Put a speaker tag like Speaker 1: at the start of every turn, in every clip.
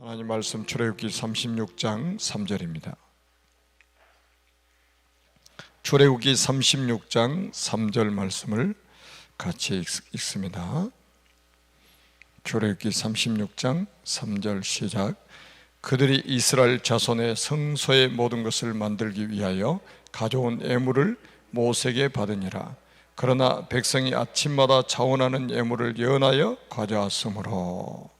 Speaker 1: 하나님 말씀 출애굽기 36장 3절입니다. 출애굽기 36장 3절 말씀을 같이 읽습니다. 출애굽기 36장 3절 시작. 그들이 이스라엘 자손의 성소의 모든 것을 만들기 위하여 가져온 예물을 모세에게 받으니라. 그러나 백성이 아침마다 자원하는 예물을 연하여 가져왔으므로.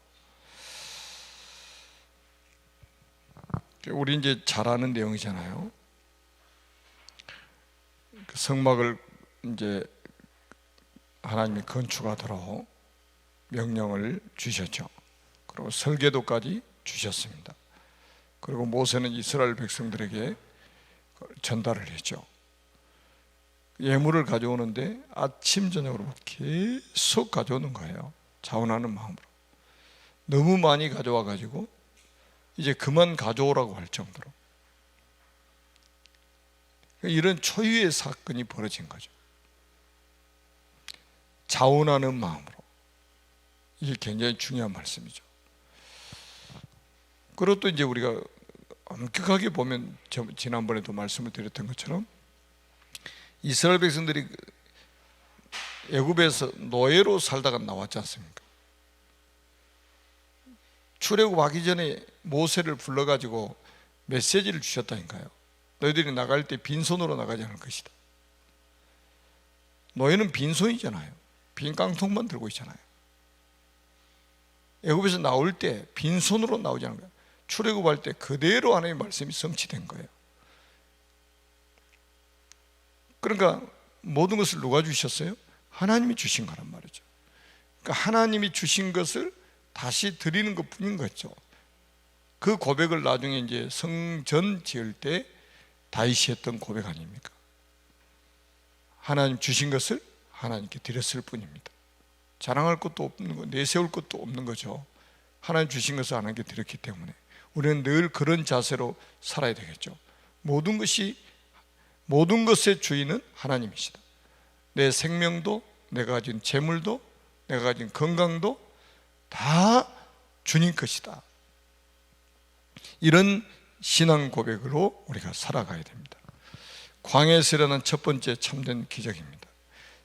Speaker 1: 우리 이제 잘 아는 내용이잖아요. 성막을 이제 하나님이 건축하도록 명령을 주셨죠. 그리고 설계도까지 주셨습니다. 그리고 모세는 이스라엘 백성들에게 전달을 했죠. 예물을 가져오는데 아침 저녁으로 계속 가져오는 거예요. 자원하는 마음으로. 너무 많이 가져와 가지고 이제 그만 가져오라고 할 정도로 이런 초유의 사건이 벌어진 거죠. 자원하는 마음으로. 이게 굉장히 중요한 말씀이죠. 그리고 또 이제 우리가 엄격하게 보면 지난번에도 말씀을 드렸던 것처럼 이스라엘 백성들이 애굽에서 노예로 살다가 나왔지 않습니까? 출애굽하기 전에 모세를 불러가지고 메시지를 주셨다니까요. 너희들이 나갈 때 빈손으로 나가지 않을 것이다. 노예는 빈손이잖아요. 빈 깡통만 들고 있잖아요. 애굽에서 나올 때 빈손으로 나오지 않은 거예요. 출애굽할 때 그대로 하나님의 말씀이 성취된 거예요. 그러니까 모든 것을 누가 주셨어요? 하나님이 주신 거란 말이죠. 그러니까 하나님이 주신 것을 다시 드리는 것 뿐인 거죠. 그 고백을 나중에 이제 성전 지을 때 다윗이 했던 고백 아닙니까? 하나님 주신 것을 하나님께 드렸을 뿐입니다. 자랑할 것도 없는 거, 내세울 것도 없는 거죠. 하나님 주신 것을 하나님께 드렸기 때문에 우리는 늘 그런 자세로 살아야 되겠죠. 모든 것의 주인은 하나님이시다. 내 생명도, 내가 가진 재물도, 내가 가진 건강도 다 주님 것이다. 이런 신앙 고백으로 우리가 살아가야 됩니다. 광야에서 일어난 첫 번째 참된 기적입니다.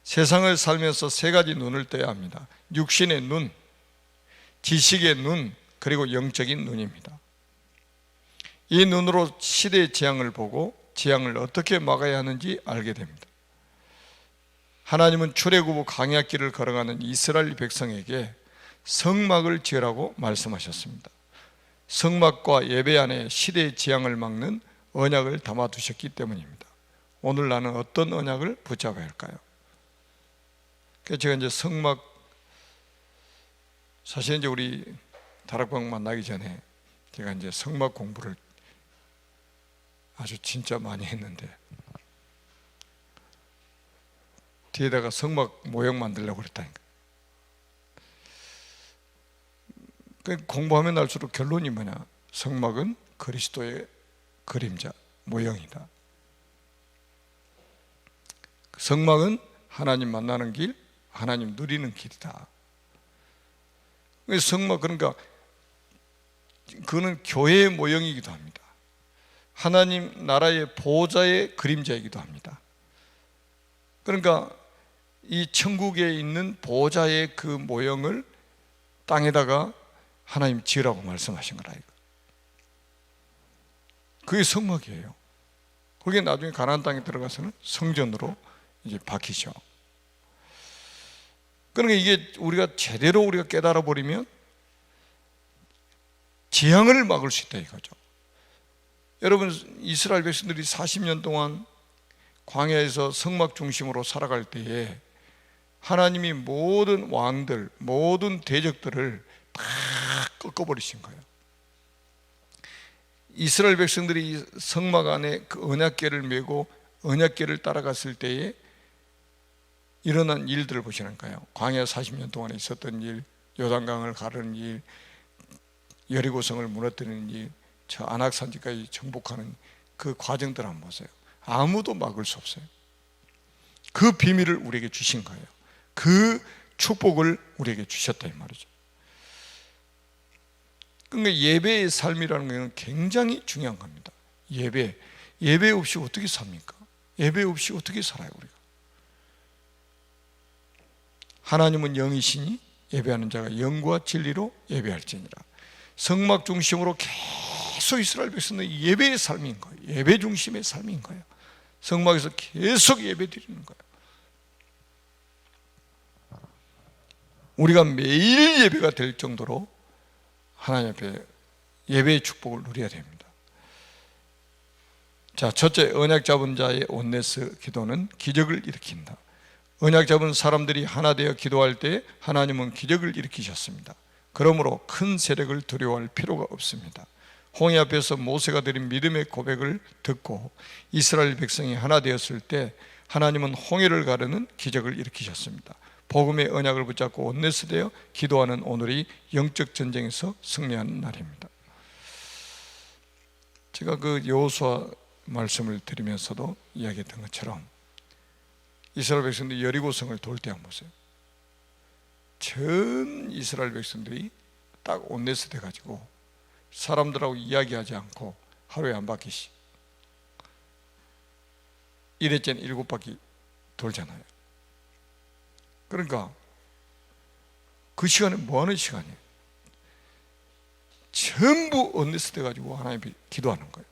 Speaker 1: 세상을 살면서 세 가지 눈을 떼야 합니다. 육신의 눈, 지식의 눈, 그리고 영적인 눈입니다. 이 눈으로 시대의 재앙을 보고 재앙을 어떻게 막아야 하는지 알게 됩니다. 하나님은 출애굽 후 광야길을 걸어가는 이스라엘 백성에게 성막을 지으라고 말씀하셨습니다. 성막과 예배 안에 시대의 재앙을 막는 언약을 담아두셨기 때문입니다. 오늘 나는 어떤 언약을 붙잡아야 할까요? 그래서 제가 이제 성막, 사실 이제 우리 다락방 만나기 전에 제가 이제 성막 공부를 아주 진짜 많이 했는데 뒤에다가 성막 모형 만들려고 그랬다니까. 공부하면 할수록 결론이 뭐냐? 성막은 그리스도의 그림자, 모형이다. 성막은 하나님 만나는 길, 하나님 누리는 길이다. 성막, 그러니까 그거는 교회의 모형이기도 합니다. 하나님 나라의 보좌의 그림자이기도 합니다. 그러니까 이 천국에 있는 보좌의 그 모형을 땅에다가 하나님 지으라고 말씀하신 거라 이거. 그게 성막이에요. 그게 나중에 가나안 땅에 들어가서는 성전으로 이제 바뀌죠. 그러니까 이게 우리가 제대로 깨달아 버리면 재앙을 막을 수 있다 이거죠. 여러분, 이스라엘 백성들이 40년 동안 광야에서 성막 중심으로 살아갈 때에 하나님이 모든 왕들, 모든 대적들을 다 꺾어버리신 거예요. 이스라엘 백성들이 성막 안에 그 언약궤를 메고 언약궤를 따라갔을 때에 일어난 일들을 보시라니까요. 광야 40년 동안에 있었던 일, 요단강을 가르는 일, 여리고성을 무너뜨리는 일, 저 안악산지까지 정복하는 그 과정들 한번 보세요. 아무도 막을 수 없어요. 그 비밀을 우리에게 주신 거예요. 그 축복을 우리에게 주셨다 이 말이죠. 그러니까 예배의 삶이라는 것은 굉장히 중요한 겁니다. 예배 없이 어떻게 삽니까? 예배 없이 어떻게 살아요 우리가? 하나님은 영이시니 예배하는 자가 영과 진리로 예배할지니라. 성막 중심으로 계속 이스라엘 백성들은 예배의 삶인 거예요. 예배 중심의 삶인 거예요. 성막에서 계속 예배 드리는 거예요. 우리가 매일 예배가 될 정도로 하나님 앞에 예배의 축복을 누려야 됩니다. 자, 첫째, 언약 잡은 자의 온네스 기도는 기적을 일으킨다. 언약 잡은 사람들이 하나 되어 기도할 때 하나님은 기적을 일으키셨습니다. 그러므로 큰 세력을 두려워할 필요가 없습니다. 홍해 앞에서 모세가 드린 믿음의 고백을 듣고 이스라엘 백성이 하나 되었을 때 하나님은 홍해를 가르는 기적을 일으키셨습니다. 복음의 언약을 붙잡고 온네스 되어 기도하는 오늘이 영적 전쟁에서 승리하는 날입니다. 제가 그 여호수아 말씀을 드리면서도 이야기했던 것처럼 이스라엘 백성들이 여리고성을 돌 때 한번 보세요. 전 이스라엘 백성들이 딱 온네스 돼가지고 사람들하고 이야기하지 않고 하루에 한 바퀴씩 1회째는 7바퀴 돌잖아요. 그러니까 그 시간에 뭐하는 시간이에요? 전부 원네스 돼가지고 하나님 앞에 기도하는 거예요.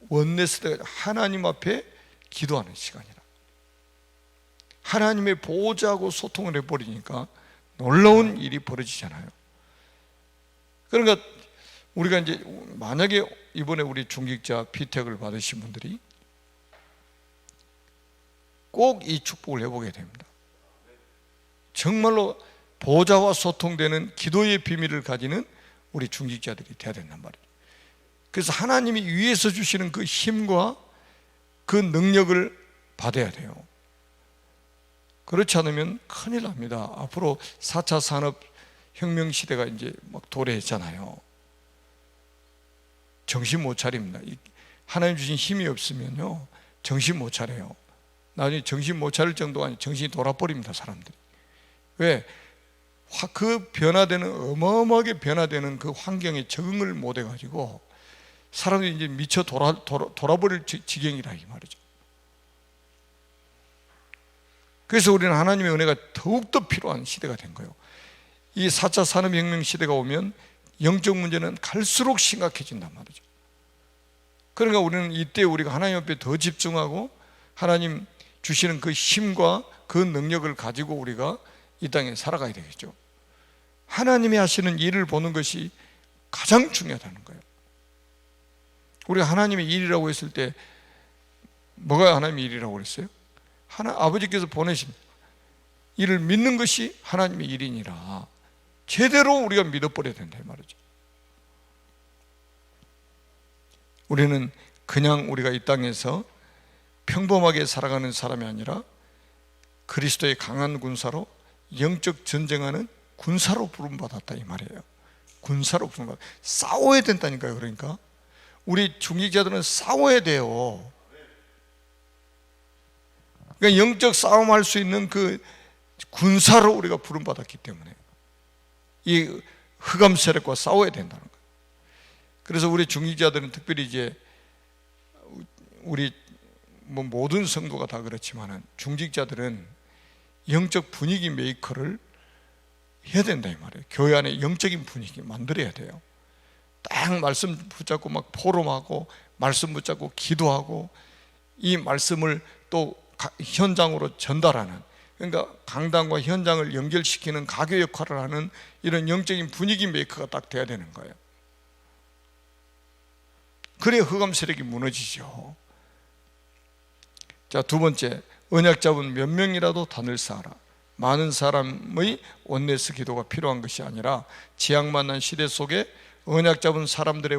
Speaker 1: 원네스 돼가지고 하나님 앞에 기도하는 시간이라. 하나님의 보호자하고 소통을 해버리니까 놀라운 일이 벌어지잖아요. 그러니까 우리가 이제 만약에 이번에 우리 중직자 피택을 받으신 분들이 꼭 이 축복을 해보게 됩니다. 정말로 보호자와 소통되는 기도의 비밀을 가지는 우리 중직자들이 돼야 된단 말이에요. 그래서 하나님이 위에서 주시는 그 힘과 그 능력을 받아야 돼요. 그렇지 않으면 큰일 납니다. 앞으로 4차 산업혁명 시대가 이제 막 도래했잖아요. 정신 못 차립니다. 하나님 주신 힘이 없으면요 정신 못 차려요. 나중에 정신 못 차릴 정도가 아니라 정신이 돌아버립니다. 사람들이. 왜? 그 변화되는, 어마어마하게 변화되는 그 환경에 적응을 못 해가지고 사람들이 이제 미쳐 돌아버릴 지경이라 이 말이죠. 그래서 우리는 하나님의 은혜가 더욱더 필요한 시대가 된 거예요. 이 4차 산업혁명 시대가 오면 영적 문제는 갈수록 심각해진단 말이죠. 그러니까 우리는 이때 우리가 하나님 앞에 더 집중하고 하나님 주시는 그 힘과 그 능력을 가지고 우리가 이 땅에 살아가야 되겠죠. 하나님이 하시는 일을 보는 것이 가장 중요하다는 거예요. 우리가 하나님의 일이라고 했을 때 뭐가 하나님의 일이라고 그랬어요? 아버지께서 보내신 일을 믿는 것이 하나님의 일이니라 제대로 우리가 믿어버려야 된다 이 말이죠. 우리는 그냥 우리가 이 땅에서 평범하게 살아가는 사람이 아니라 그리스도의 강한 군사로 영적 전쟁하는 군사로 부름받았다 이 말이에요. 군사로 부름받았다. 싸워야 된다니까요. 그러니까 우리 중직자들은 싸워야 돼요. 그러니까 영적 싸움할 수 있는 그 군사로 우리가 부름받았기 때문에 이 흑암 세력과 싸워야 된다는 거예요. 그래서 우리 중직자들은 특별히 이제 우리 뭐 모든 성도가 다 그렇지만은 중직자들은 영적 분위기 메이커를 해야 된다 이 말이에요. 교회 안에 영적인 분위기 만들어야 돼요. 딱 말씀 붙잡고 막 포럼하고 말씀 붙잡고 기도하고 이 말씀을 또 현장으로 전달하는, 그러니까 강단과 현장을 연결시키는 가교 역할을 하는 이런 영적인 분위기 메이커가 딱 돼야 되는 거예요. 그래야 흑암 세력이 무너지죠. 자, 두 번째, 언약 잡은 몇 명이라도 단을 쌓아라. 많은 사람의 원네스 기도가 필요한 것이 아니라 지향 만난 시대 속에 언약 잡은 사람들의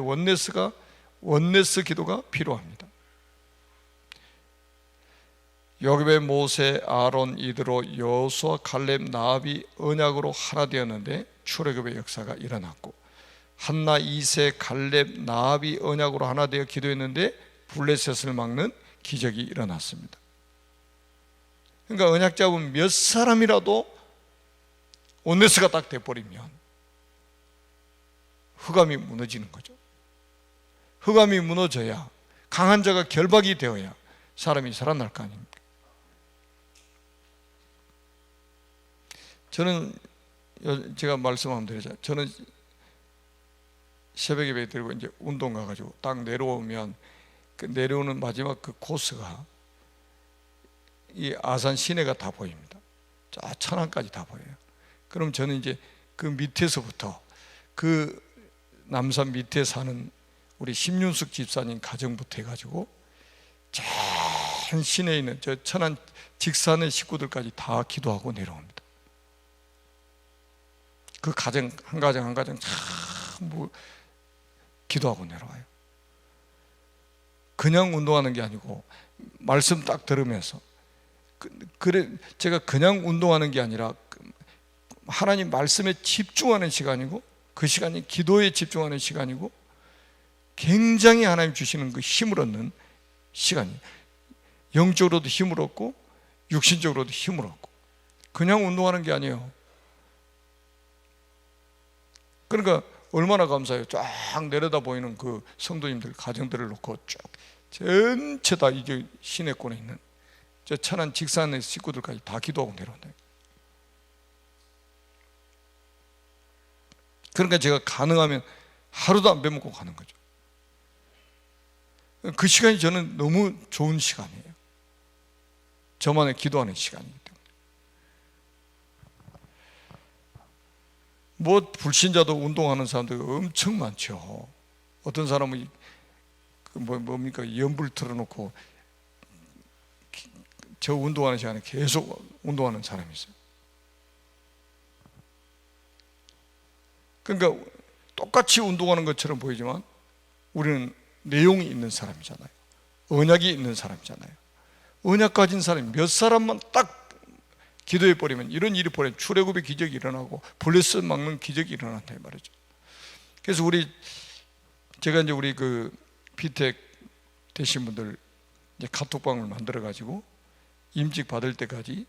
Speaker 1: 원네스 기도가 필요합니다. 여기에 모세, 아론, 이드로, 여호수아, 갈렙, 나압이 언약으로 하나 되었는데 출애굽의 역사가 일어났고, 한나, 이세, 갈렙, 나압이 언약으로 하나 되어 기도했는데 블레셋을 막는 기적이 일어났습니다. 그러니까 언약 잡은 몇 사람이라도 온네스가 딱 돼버리면 흑암이 무너지는 거죠. 흑암이 무너져야, 강한 자가 결박이 되어야 사람이 살아날 거 아닙니까? 저는 제가 말씀하면 되죠. 저는 새벽 예배 드리고 이제 운동 가가지고 딱 내려오면 그 내려오는 마지막 그 코스가 이 아산 시내가 다 보입니다. 저 천안까지 다 보여요. 그럼 저는 이제 그 밑에서부터 그 남산 밑에 사는 우리 심윤숙 집사님 가정부터 해가지고 전 시내에 있는 저 천안 직산의 식구들까지 다 기도하고 내려옵니다. 그 가정 한 가정 한 가정 참 기도하고 내려와요. 그냥 운동하는 게 아니고 말씀 딱 들으면서 그래 제가 그냥 운동하는 게 아니라 하나님 말씀에 집중하는 시간이고, 그 시간이 기도에 집중하는 시간이고, 굉장히 하나님 주시는 그 힘을 얻는 시간이에요. 영적으로도 힘을 얻고 육신적으로도 힘을 얻고. 그냥 운동하는 게 아니에요. 그러니까 얼마나 감사해요. 쫙 내려다 보이는 그 성도님들 가정들을 놓고 쭉 전체 다 이게 시내권에 있는 저 천안 직산의 식구들까지 다 기도하고 내려온다. 그러니까 제가 가능하면 하루도 안 빼먹고 가는 거죠. 그 시간이 저는 너무 좋은 시간이에요. 저만의 기도하는 시간이기 때문에. 뭐 불신자도 운동하는 사람들이 엄청 많죠. 어떤 사람은 뭡니까 연불 틀어놓고 저 운동하는 시간에 계속 운동하는 사람이 있어요. 그러니까 똑같이 운동하는 것처럼 보이지만 우리는 내용이 있는 사람이잖아요. 언약이 있는 사람이잖아요. 언약 가진 사람이 몇 사람만 딱 기도해 버리면 이런 일이 벌어요. 출애굽의 기적이 일어나고 블레스 막는 기적이 일어난다 이 말이죠. 그래서 제가 이제 우리 그 피택 되신 분들 이제 카톡방을 만들어 가지고 임직 받을 때까지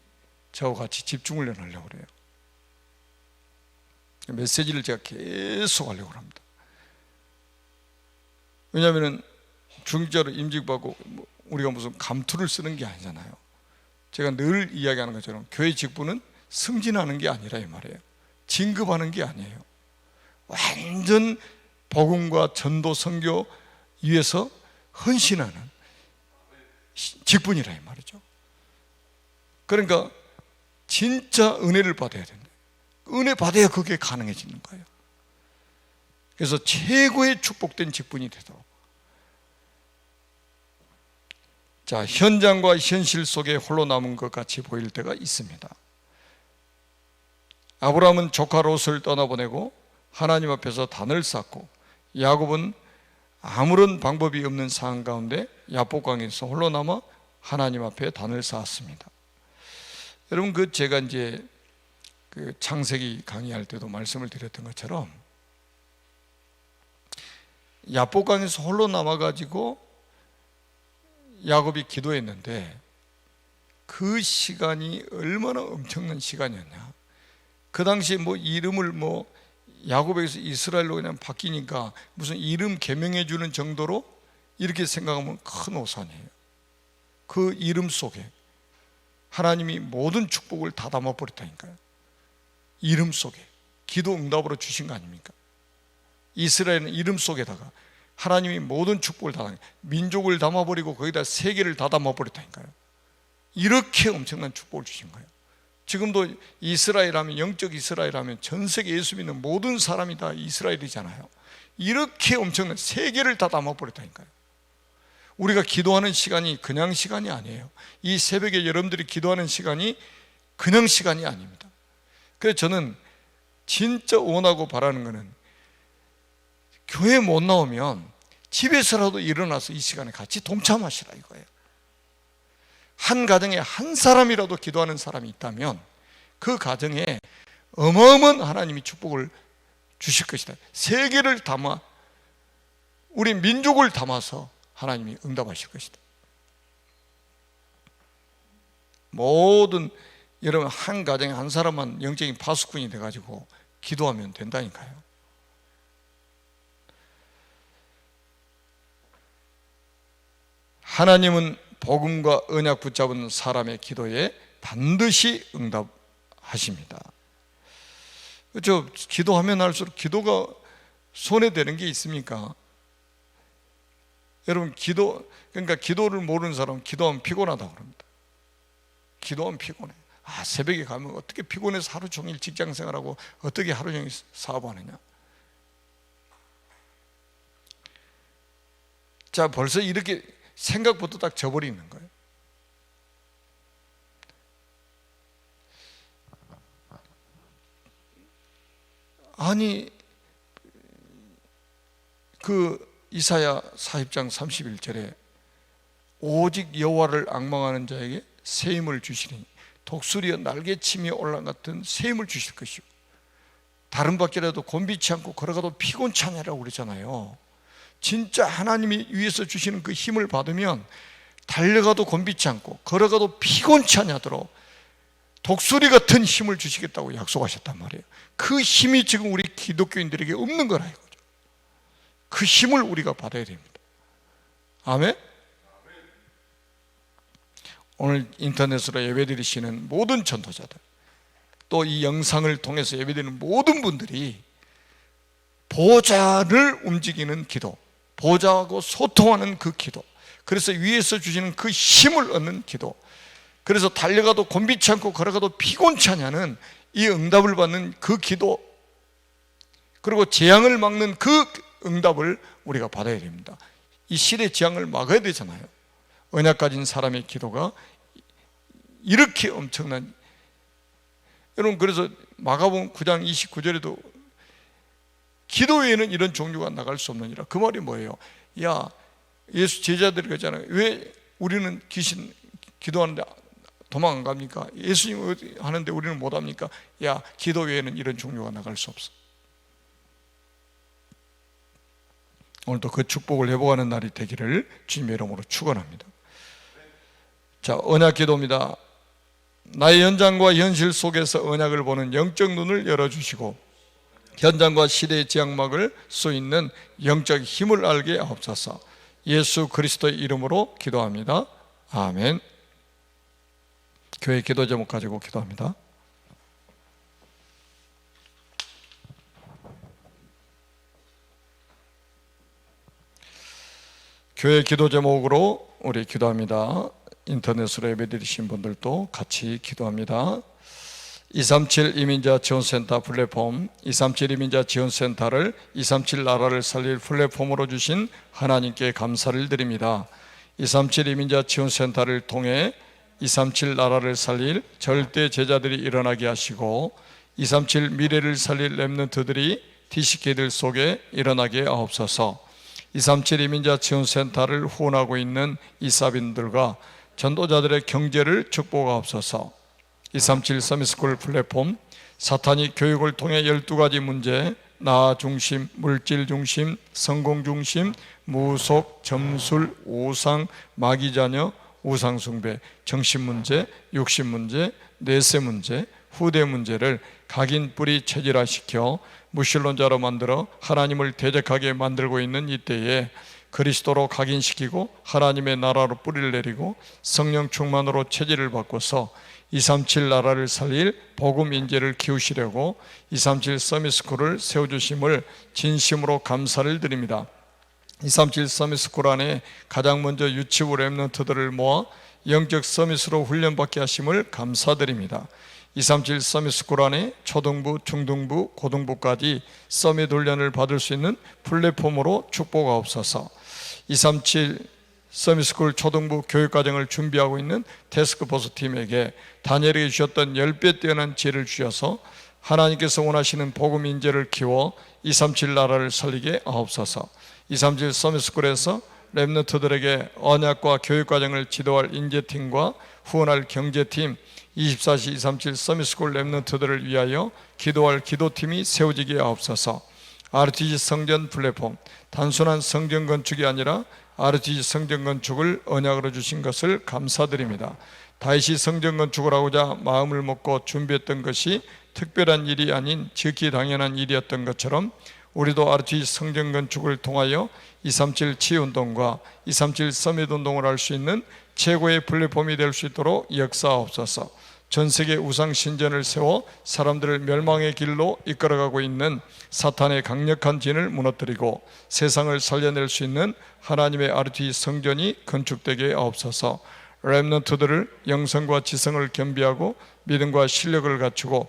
Speaker 1: 저와 같이 집중 훈련하려고 그래요. 메시지를 제가 계속 하려고 합니다. 왜냐하면 중직자로 임직받고 우리가 무슨 감투를 쓰는 게 아니잖아요. 제가 늘 이야기하는 것처럼 교회 직분은 승진하는 게 아니라 이 말이에요. 진급하는 게 아니에요. 완전 복음과 전도 선교 위해서 헌신하는 직분이라 이 말이죠. 그러니까 진짜 은혜를 받아야 된다. 은혜 받아야 그게 가능해지는 거예요. 그래서 최고의 축복된 직분이 되도록. 자, 현장과 현실 속에 홀로 남은 것 같이 보일 때가 있습니다. 아브라함은 조카 롯을 떠나보내고 하나님 앞에서 단을 쌓고, 야곱은 아무런 방법이 없는 상황 가운데 야복강에서 홀로 남아 하나님 앞에 단을 쌓았습니다. 여러분 제가 이제 그 창세기 강의할 때도 말씀을 드렸던 것처럼 야복강에서 홀로 남아가지고 야곱이 기도했는데 그 시간이 얼마나 엄청난 시간이었냐. 그 당시에 이름을 야곱에서 이스라엘로 그냥 바뀌니까 무슨 이름 개명해 주는 정도로 이렇게 생각하면 큰 오산이에요. 그 이름 속에 하나님이 모든 축복을 다 담아버렸다니까요. 이름 속에 기도 응답으로 주신 거 아닙니까? 이스라엘은 이름 속에다가 하나님이 모든 축복을 다 민족을 담아버리고 거기다 세계를 다 담아버렸다니까요. 이렇게 엄청난 축복을 주신 거예요. 지금도 이스라엘 하면, 영적 이스라엘 하면 전 세계 예수 믿는 모든 사람이 다 이스라엘이잖아요. 이렇게 엄청난 세계를 다 담아버렸다니까요. 우리가 기도하는 시간이 그냥 시간이 아니에요. 이 새벽에 여러분들이 기도하는 시간이 그냥 시간이 아닙니다. 그래서 저는 진짜 원하고 바라는 거는 교회 못 나오면 집에서라도 일어나서 이 시간에 같이 동참하시라 이거예요. 한 가정에 한 사람이라도 기도하는 사람이 있다면 그 가정에 어마어마한 하나님이 축복을 주실 것이다. 세계를 담아, 우리 민족을 담아서 하나님이 응답하실 것이다. 모든 여러분 한 가정에 한 사람만 영적인 파수꾼이 돼가지고 기도하면 된다니까요. 하나님은 복음과 언약 붙잡은 사람의 기도에 반드시 응답하십니다. 그렇죠? 기도하면 할수록 기도가 손해되는 게 있습니까? 여러분, 그러니까 기도를 모르는 사람은 기도하면 피곤하다고 합니다. 기도하면 피곤해. 새벽에 가면 어떻게 피곤해서 하루 종일 직장 생활하고 어떻게 하루 종일 사업하느냐. 자, 벌써 이렇게 생각부터 딱 져버리는 거예요. 아니, 이사야 40장 31절에 오직 여호와를 앙망하는 자에게 새 힘을 주시니 독수리와 날개침이 올라갔던 새 힘을 주실 것이요, 다른 밖이라도 곤비치 않고 걸어가도 피곤치 않으라고 그랬잖아요. 진짜 하나님이 위에서 주시는 그 힘을 받으면 달려가도 곤비치 않고 걸어가도 피곤치 않도록 독수리 같은 힘을 주시겠다고 약속하셨단 말이에요. 그 힘이 지금 우리 기독교인들에게 없는 거라 이거죠. 그 힘을 우리가 받아야 됩니다. 아멘? 오늘 인터넷으로 예배드리시는 모든 전도자들, 또 이 영상을 통해서 예배드리는 모든 분들이 보좌를 움직이는 기도, 보좌하고 소통하는 그 기도, 그래서 위에서 주시는 그 힘을 얻는 기도, 그래서 달려가도 곤비치 않고 걸어가도 피곤치 않냐는 이 응답을 받는 그 기도, 그리고 재앙을 막는 그 응답을 우리가 받아야 됩니다. 이 시대 재앙을 막아야 되잖아요. 언약 가진 사람의 기도가 이렇게 엄청난, 여러분, 그래서 마가복음 9장 29절에도 기도 외에는 이런 종류가 나갈 수 없느니라. 그 말이 뭐예요? 야, 예수 제자들이 그러잖아요. 왜 우리는 귀신 기도하는데 도망 안 갑니까? 예수님 하는데 우리는 못 합니까? 야, 기도 외에는 이런 종류가 나갈 수 없어. 오늘도 그 축복을 회복하는 날이 되기를 주님의 이름으로 축원합니다. 자, 언약 기도입니다. 나의 현장과 현실 속에서 언약을 보는 영적 눈을 열어주시고 현장과 시대의 지향막을 수 있는 영적 힘을 알게 하옵소서. 예수 그리스도의 이름으로 기도합니다. 아멘. 교회 기도 제목 가지고 기도합니다. 교회 기도 제목으로 우리 기도합니다. 인터넷으로 예배드리신 분들도 같이 기도합니다. 237 이민자 지원센터 플랫폼, 237 이민자 지원센터를 237 나라를 살릴 플랫폼으로 주신 하나님께 감사를 드립니다. 237 이민자 지원센터를 통해 237 나라를 살릴 절대 제자들이 일어나게 하시고 237 미래를 살릴 렘넌트들이 TCK들 속에 일어나게 하옵소서. 237 이민자 지원센터를 후원하고 있는 이사빈들과 전도자들의 경제를 축복하옵소서. 237 서밋스쿨 플랫폼, 사탄이 교육을 통해 12가지 문제, 나 중심, 물질 중심, 성공 중심, 무속, 점술, 오상, 마귀자녀, 우상숭배, 정신문제, 육신문제, 내세 문제, 후대 문제를 각인 뿌리 체질화시켜 무신론자로 만들어 하나님을 대적하게 만들고 있는 이때에 그리스도로 각인시키고 하나님의 나라로 뿌리를 내리고 성령 충만으로 체질을 바꿔서 237 나라를 살릴 복음 인재를 키우시려고 237 서밋스쿨을 세워주심을 진심으로 감사를 드립니다. 237 서밋스쿨 안에 가장 먼저 유치부 렘넌트들을 모아 영적 서밋으로 훈련받게 하심을 감사드립니다. 237 서밋스쿨 안에 초등부, 중등부, 고등부까지 서밋 훈련을 받을 수 있는 플랫폼으로 축복하옵소서. 237 서밋스쿨 초등부 교육과정을 준비하고 있는 태스크포스 팀에게 다니엘에게 주셨던 10배 뛰어난 지혜를 주셔서 하나님께서 원하시는 복음 인재를 키워 237 나라를 살리게 하옵소서. 237 서밋스쿨에서 렘넌트들에게 언약과 교육과정을 지도할 인재팀과 후원할 경제팀, 24시 237 서밋스쿨 렘넌트들을 위하여 기도할 기도팀이 세워지게 하옵소서. RTG 성전 플랫폼, 단순한 성전 건축이 아니라 RTG 성전 건축을 언약으로 주신 것을 감사드립니다. 다윗이 성전 건축을 하고자 마음을 먹고 준비했던 것이 특별한 일이 아닌 지극히 당연한 일이었던 것처럼 우리도 RT 성전 건축을 통하여 237 치유운동과 237 서밋운동을 할 수 있는 최고의 플랫폼이 될 수 있도록 역사하옵소서. 전 세계 우상 신전을 세워 사람들을 멸망의 길로 이끌어가고 있는 사탄의 강력한 진을 무너뜨리고 세상을 살려낼 수 있는 하나님의 RT 성전이 건축되게 하옵소서. 렘넌트들을 영성과 지성을 겸비하고 믿음과 실력을 갖추고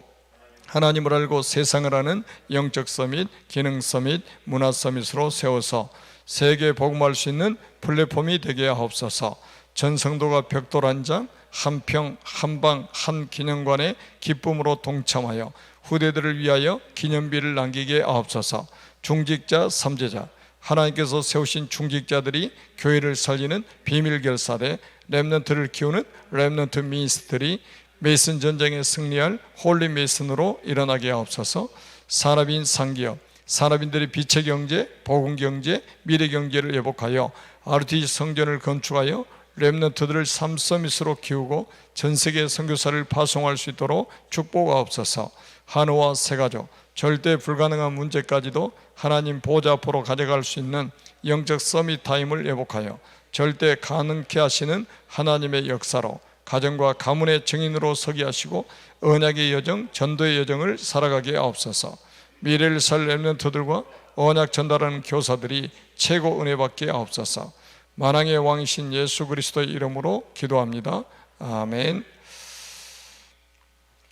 Speaker 1: 하나님을 알고 세상을 아는 영적 서밋, 기능 서밋, 문화 서밋으로 세워서 세계 복음할 수 있는 플랫폼이 되게 하옵소서. 전 성도가 벽돌 한 장, 한 평, 한 방, 한 기념관에 기쁨으로 동참하여 후대들을 위하여 기념비를 남기게 하옵소서. 중직자, 삼제자, 하나님께서 세우신 중직자들이 교회를 살리는 비밀 결사대, 렘넌트를 키우는 렘넌트 미니스트리, 메이슨 전쟁에 승리할 홀리 메이슨으로 일어나게 하옵소서. 산업인 상기업, 산업인들이 빛의 경제, 복음 경제, 미래 경제를 회복하여 RT 성전을 건축하여 렘넌트들을 삼서밋으로 키우고 전세계 선교사를 파송할 수 있도록 축복하옵소서. 한우와 세가족, 절대 불가능한 문제까지도 하나님 보좌 앞으로 가져갈 수 있는 영적 서밋 타임을 회복하여 절대 가능케 하시는 하나님의 역사로 가정과 가문의 증인으로 서게 하시고 언약의 여정, 전도의 여정을 살아가게 하옵소서. 미래를 살 렘넌트들과 언약 전달하는 교사들이 최고 은혜 받게 하옵소서. 만왕의 왕이신 예수 그리스도의 이름으로 기도합니다. 아멘.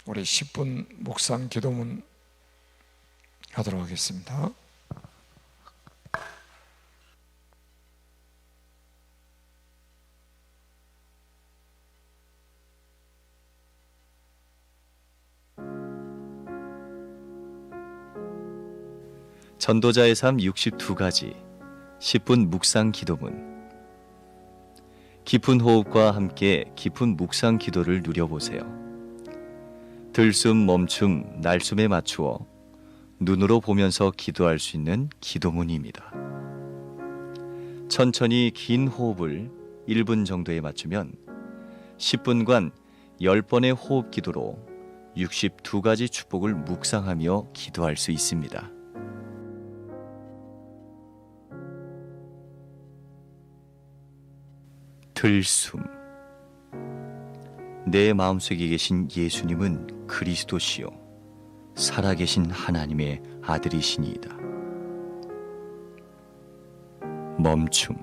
Speaker 1: 우리 10분 묵상 기도문 하도록 하겠습니다.
Speaker 2: 전도자의 삶 62가지 10분 묵상 기도문. 깊은 호흡과 함께 깊은 묵상 기도를 누려보세요. 들숨, 멈춤, 날숨에 맞추어 눈으로 보면서 기도할 수 있는 기도문입니다. 천천히 긴 호흡을 1분 정도에 맞추면 10분간 10번의 호흡 기도로 62가지 축복을 묵상하며 기도할 수 있습니다. 들숨. 내 마음속에 계신 예수님은 그리스도시요 살아계신 하나님의 아들이시니이다. 멈춤.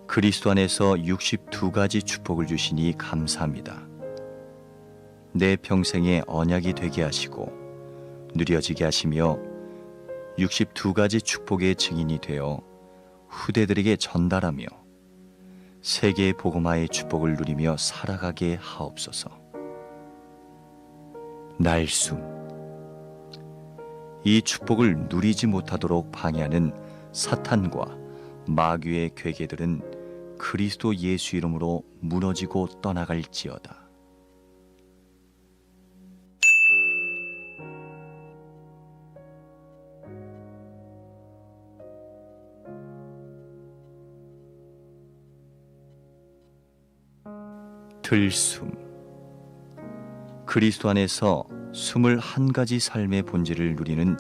Speaker 2: 그리스도 안에서 62가지 축복을 주시니 감사합니다. 내 평생의 언약이 되게 하시고 누려지게 하시며 62가지 축복의 증인이 되어 후대들에게 전달하며 세계의 복음화의 축복을 누리며 살아가게 하옵소서. 날숨. 이 축복을 누리지 못하도록 방해하는 사탄과 마귀의 괴계들은 그리스도 예수 이름으로 무너지고 떠나갈지어다. 들숨. 그리스도 안에서 21가지 삶의 본질을 누리는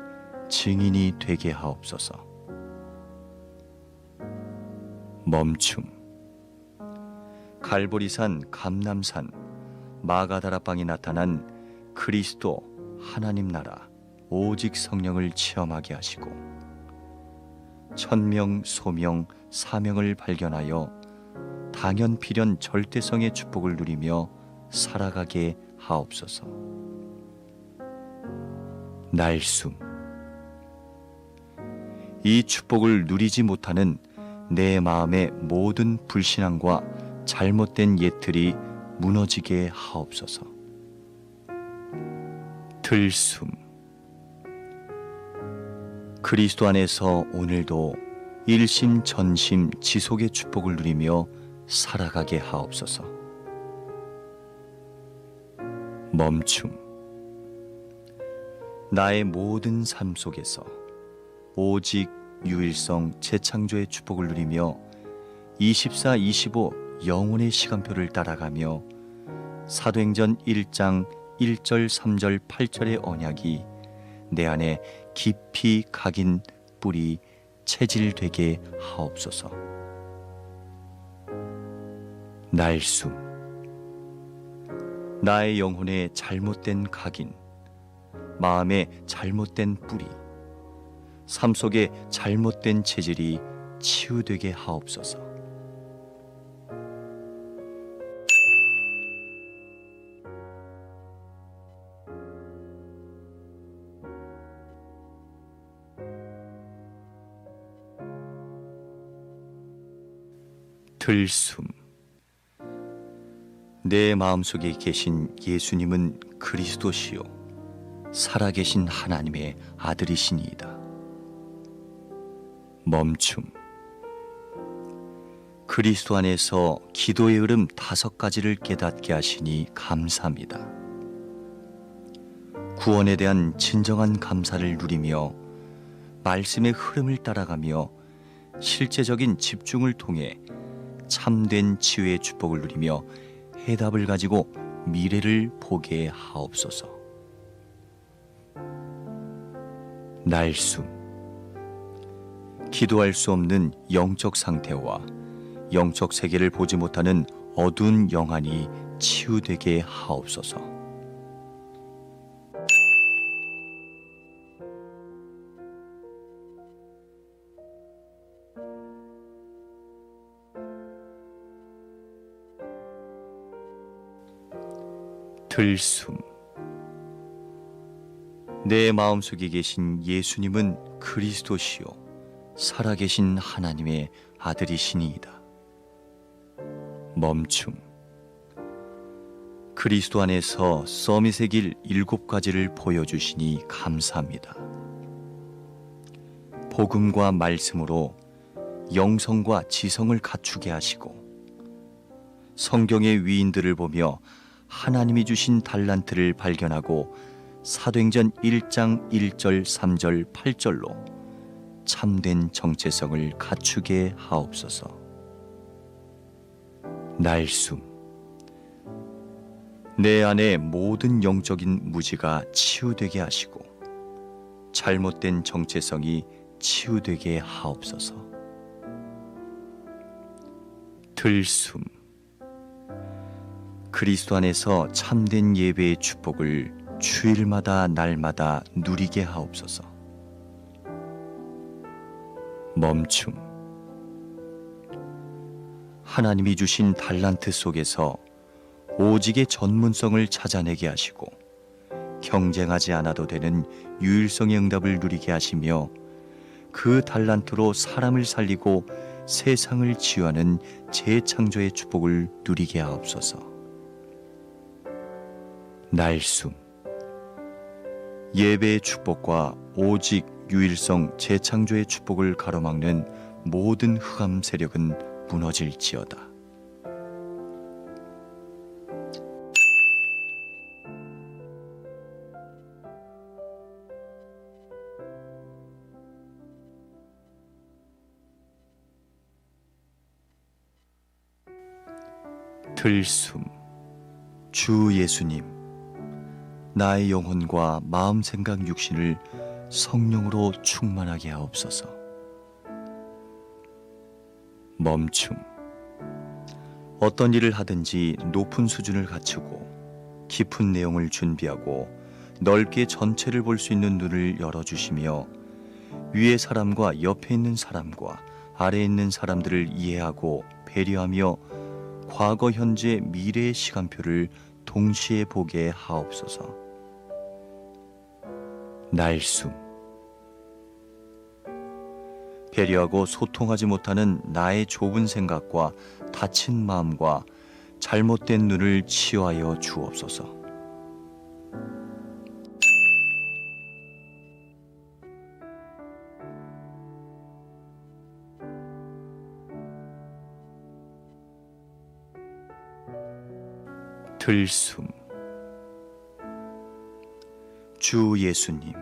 Speaker 2: 증인이 되게 하옵소서. 멈춤. 갈보리산, 감람산, 마가다라방에 나타난 그리스도 하나님 나라 오직 성령을 체험하게 하시고 천명, 소명, 사명을 발견하여 당연 필연 절대성의 축복을 누리며 살아가게 하옵소서. 날숨. 이 축복을 누리지 못하는 내 마음의 모든 불신앙과 잘못된 예틀이 무너지게 하옵소서. 들숨. 그리스도 안에서 오늘도 일심 전심 지속의 축복을 누리며 살아가게 하옵소서. 멈춤. 나의 모든 삶 속에서 오직 유일성 재창조의 축복을 누리며 24-25 영혼의 시간표를 따라가며 사도행전 1장 1절 3절 8절의 언약이 내 안에 깊이 각인 뿌리 체질되게 하옵소서. 날숨, 나의 영혼에 잘못된 각인, 마음에 잘못된 뿌리, 삶 속에 잘못된 체질이 치유되게 하옵소서. 들숨, 내 마음속에 계신 예수님은 그리스도시요 살아계신 하나님의 아들이시니이다. 멈춤, 그리스도 안에서 기도의 흐름 5가지를 깨닫게 하시니 감사합니다. 구원에 대한 진정한 감사를 누리며 말씀의 흐름을 따라가며 실제적인 집중을 통해 참된 치유의 축복을 누리며 해답을 가지고 미래를 보게 하옵소서. 날숨, 기도할 수 없는 영적 상태와 영적 세계를 보지 못하는 어두운 영안이 치유되게 하옵소서. 들숨, 내 마음속에 계신 예수님은 그리스도시요 살아계신 하나님의 아들이시니이다. 멈춤, 그리스도 안에서 서밋의 길 7가지를 보여주시니 감사합니다. 복음과 말씀으로 영성과 지성을 갖추게 하시고 성경의 위인들을 보며 하나님이 주신 달란트를 발견하고 사도행전 1장 1절 3절 8절로 참된 정체성을 갖추게 하옵소서. 날숨, 내 안에 모든 영적인 무지가 치유되게 하시고 잘못된 정체성이 치유되게 하옵소서. 들숨, 그리스도 안에서 참된 예배의 축복을 주일마다 날마다 누리게 하옵소서. 멈춤, 하나님이 주신 달란트 속에서 오직의 전문성을 찾아내게 하시고 경쟁하지 않아도 되는 유일성의 응답을 누리게 하시며 그 달란트로 사람을 살리고 세상을 치유하는 재창조의 축복을 누리게 하옵소서. 날숨, 예배의 축복과 오직 유일성 재창조의 축복을 가로막는 모든 흑암 세력은 무너질지어다. 들숨, 주 예수님, 나의 영혼과 마음, 생각, 육신을 성령으로 충만하게 하옵소서. 멈춤, 어떤 일을 하든지 높은 수준을 갖추고 깊은 내용을 준비하고 넓게 전체를 볼 수 있는 눈을 열어주시며 위의 사람과 옆에 있는 사람과 아래에 있는 사람들을 이해하고 배려하며 과거, 현재, 미래의 시간표를 동시에 보게 하옵소서. 날숨, 배려하고 소통하지 못하는 나의 좁은 생각과 다친 마음과 잘못된 눈을 치유하여 주옵소서. 들숨, 주 예수님,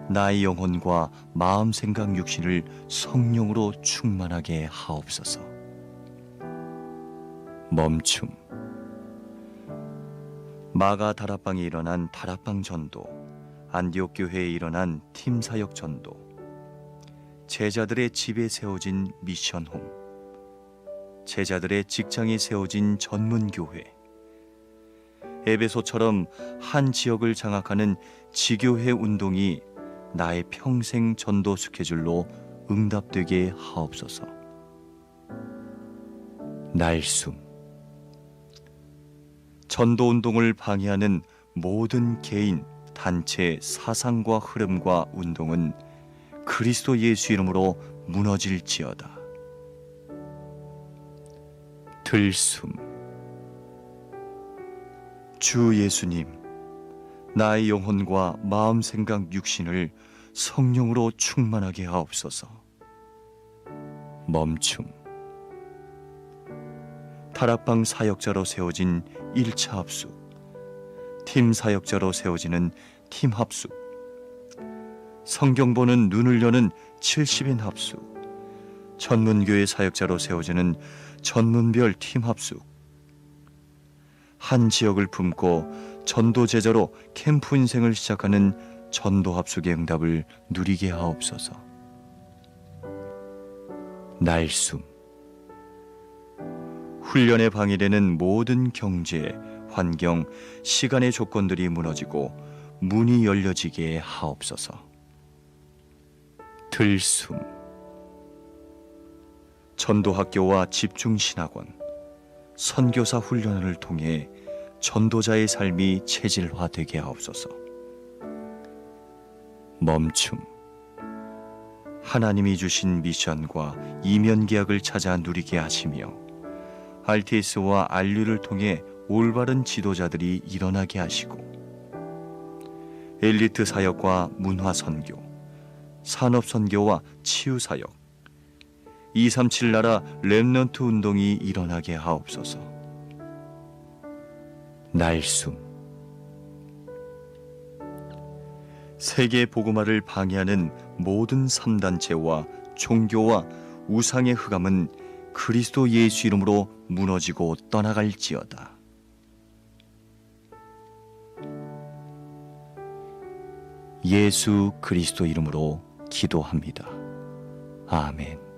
Speaker 2: 나의 영혼과 마음, 생각, 육신을 성령으로 충만하게 하옵소서. 멈춤, 마가 다락방에 일어난 다락방 전도, 안디옥 교회에 일어난 팀 사역 전도, 제자들의 집에 세워진 미션홈, 제자들의 직장에 세워진 전문교회, 에베소처럼 한 지역을 장악하는 지교회 운동이 나의 평생 전도 스케줄로 응답되게 하옵소서. 날숨. 전도 운동을 방해하는 모든 개인, 단체, 사상과 흐름과 운동은 그리스도 예수 이름으로 무너질지어다. 들숨. 주 예수님, 나의 영혼과 마음, 생각, 육신을 성령으로 충만하게 하옵소서. 멈춤. 다락방 사역자로 세워진 1차 합숙, 팀 사역자로 세워지는 팀 합숙, 성경 보는 눈을 여는 70인 합숙, 전문교회 사역자로 세워지는 전문별 팀 합숙, 한 지역을 품고 전도 제자로 캠프 인생을 시작하는 전도 합숙의 응답을 누리게 하옵소서. 날숨. 훈련에 방해되는 모든 경제, 환경, 시간의 조건들이 무너지고 문이 열려지게 하옵소서. 들숨. 전도학교와 집중신학원, 선교사 훈련을 통해 전도자의 삶이 체질화되게 하옵소서. 멈춤. 하나님이 주신 미션과 이면 계약을 찾아 누리게 하시며 RTS와 RU를 통해 올바른 지도자들이 일어나게 하시고 엘리트 사역과 문화 선교, 산업 선교와 치유 사역, 237 나라 렘넌트 운동이 일어나게 하옵소서. 날숨. 세계 복음화를 방해하는 모든 3단체와 종교와 우상의 흑암은 그리스도 예수 이름으로 무너지고 떠나갈지어다. 예수 그리스도 이름으로 기도합니다. 아멘.